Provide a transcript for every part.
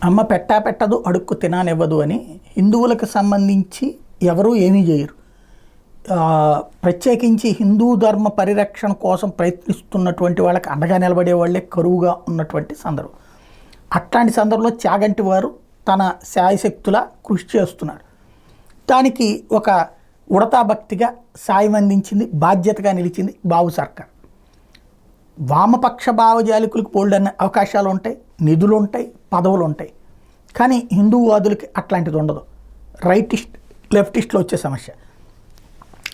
అమ్మ పెట్టా పెట్టదు అడుక్కు తినానివ్వదు అని హిందువులకు సంబంధించి ఎవరూ ఏమీ చేయరు. ప్రత్యేకించి హిందూ ధర్మ పరిరక్షణ కోసం ప్రయత్నిస్తున్నటువంటి వాళ్ళకి అండగా నిలబడే వాళ్ళే కరువుగా ఉన్నటువంటి సందర్భం. అట్లాంటి సందర్భంలో చాగంటి వారు తన శాయశక్తులా కృషి చేస్తున్నారు. దానికి ఒక ఉడతా భక్తిగా సాయం అందించింది, బాధ్యతగా నిలిచింది బాబు సర్కార్. వామపక్ష భావజాలికులకు బోల్డన్న అవకాశాలు ఉంటాయి, నిధులు ఉంటాయి, పదవులు ఉంటాయి. కానీ హిందూవాదులకి అట్లాంటిది ఉండదు. రైటిస్ట్ లెఫ్టిస్ట్లో వచ్చే సమస్య.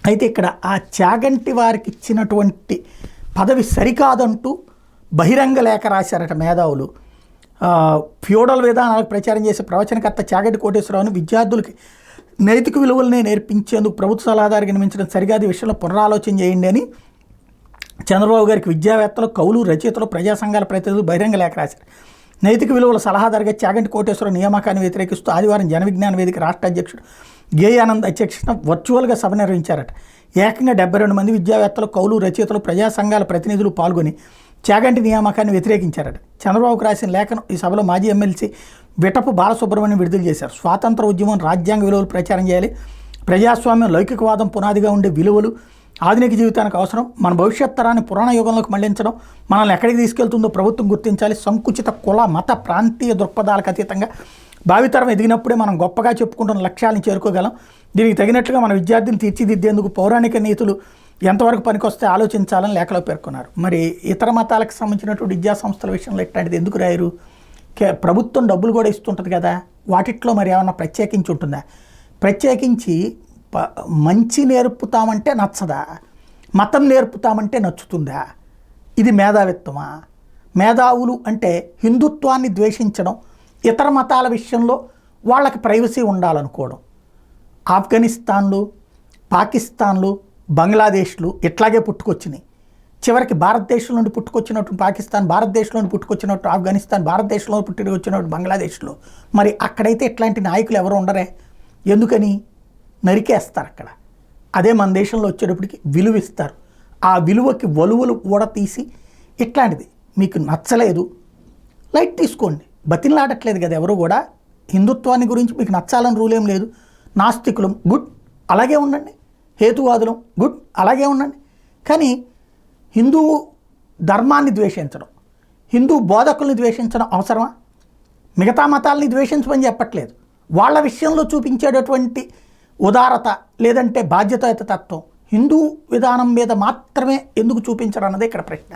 అయితే ఇక్కడ ఆ చాగంటి వారికి ఇచ్చినటువంటి పదవి సరికాదంటూ బహిరంగ లేఖ రాశారట మేధావులు. ఫ్యూడల్ విధానాలకు ప్రచారం చేసే ప్రవచనకర్త చాగంటి కోటేశ్వరరావుని విద్యార్థులకి నైతిక విలువలనే నేర్పించేందుకు ప్రభుత్వ సలహాదారుగా నియమించడం సరికాదు, విషయంలో పునరాలోచన చేయండి అని చంద్రబాబు గారికి విద్యావేత్తలు, కవులు, రచయితలు, ప్రజా సంఘాల ప్రతినిధులు బహిరంగ లేఖ రాశారు. నైతిక విలువల సలహాదారుగా చాగంటి కోటేశ్వరరావు నియామకాన్ని వ్యతిరేకిస్తూ ఆదివారం జన విజ్ఞాన వేదిక రాష్ట్ర అధ్యక్షుడు గేయానంద్ అధ్యక్షతన వర్చువల్గా సభ నిర్వహించారట. ఏకంగా 72 మంది విద్యావేత్తలు, కవులు, రచయితలు, ప్రజా సంఘాల ప్రతినిధులు పాల్గొని చాగంటి నియామకాన్ని వ్యతిరేకించారట. చంద్రబాబుకు రాసిన లేఖను ఈ సభలో మాజీ ఎమ్మెల్సీ విటపు బాలసుబ్రహ్మణ్యం విడుదల చేశారు. స్వాతంత్ర ఉద్యమం, రాజ్యాంగ విలువలు ప్రచారం చేయాలి, ప్రజాస్వామ్యం, లౌకికవాదం పునాదిగా ఉండే విలువలు ఆధునిక జీవితానికి అవసరం, మన భవిష్యత్ తరాన్ని పురాణ యుగంలోకి మళ్లించడం, మనల్ని ఎక్కడికి తీసుకెళ్తుందో ప్రభుత్వం గుర్తించాలి, సంకుచిత కుల మత ప్రాంతీయ దృక్పథాలకు అతీతంగా భావితరం ఎదిగినప్పుడే మనం గొప్పగా చెప్పుకుంటున్న లక్ష్యాలను చేరుకోగలం, దీనికి తగినట్లుగా మన విద్యార్థిని తీర్చిదిద్దేందుకు పౌరాణిక నీతులు ఎంతవరకు పనికొస్తే ఆలోచించాలని లేఖలో పేర్కొన్నారు. మరి ఇతర మతాలకు సంబంధించినటువంటి విద్యా సంస్థల విషయంలో ఇట్లాంటిది ఎందుకు రాయరు? ప్రభుత్వం డబ్బులు కూడా ఇస్తుంటుంది కదా, వాటిట్లో మరి ఏమన్నా ప్రత్యేకించి ఉంటుందా? ప్రత్యేకించి మంచి నేర్పుతామంటే నచ్చదా, మతం నేర్పుతామంటే నచ్చుతుందా? ఇది మేధావిత్వమా? మేధావులు అంటే హిందుత్వాన్ని ద్వేషించడం, ఇతర మతాల విషయంలో వాళ్ళకి ప్రైవసీ ఉండాలనుకోవడం. ఆఫ్ఘనిస్తాన్లు, పాకిస్తాన్లు, బంగ్లాదేశ్లు ఇట్లాగే పుట్టుకొచ్చినాయి. చివరికి భారతదేశం నుండి పుట్టుకొచ్చినట్టు పాకిస్తాన్, భారతదేశంలో నుండి పుట్టుకొచ్చినట్టు ఆఫ్ఘనిస్తాన్, భారతదేశంలో పుట్టుకొచ్చినట్టు బంగ్లాదేశ్లో. మరి అక్కడైతే ఇట్లాంటి నాయకులు ఎవరు ఉండరే? ఎందుకని? నరికేస్తారు అక్కడ. అదే మన దేశంలో వచ్చేటప్పటికి విలువ ఇస్తారు. ఆ విలువకి వలువలు ఊడతీసి ఇట్లాంటిది మీకు నచ్చలేదు లైట్ తీసుకోండి, బతిలాడట్లేదు కదా ఎవరు కూడా. హిందుత్వాన్ని గురించి మీకు నచ్చాలని రూల్ ఏం లేదు. నాస్తికులం గుడ్, అలాగే ఉండండి. హేతువాదులం గుడ్, అలాగే ఉండండి. కానీ హిందూ ధర్మాన్ని ద్వేషించడం, హిందూ బోధకుల్ని ద్వేషించడం అవసరమా? మిగతా మతాలని ద్వేషించమని చెప్పట్లేదు. వాళ్ళ విషయంలో చూపించేటటువంటి ఉదారత లేదంటే బాధ్యతాయుత తత్వం హిందూ విధానం మీద మాత్రమే ఎందుకు చూపించరు అన్నదే ఇక్కడ ప్రశ్న.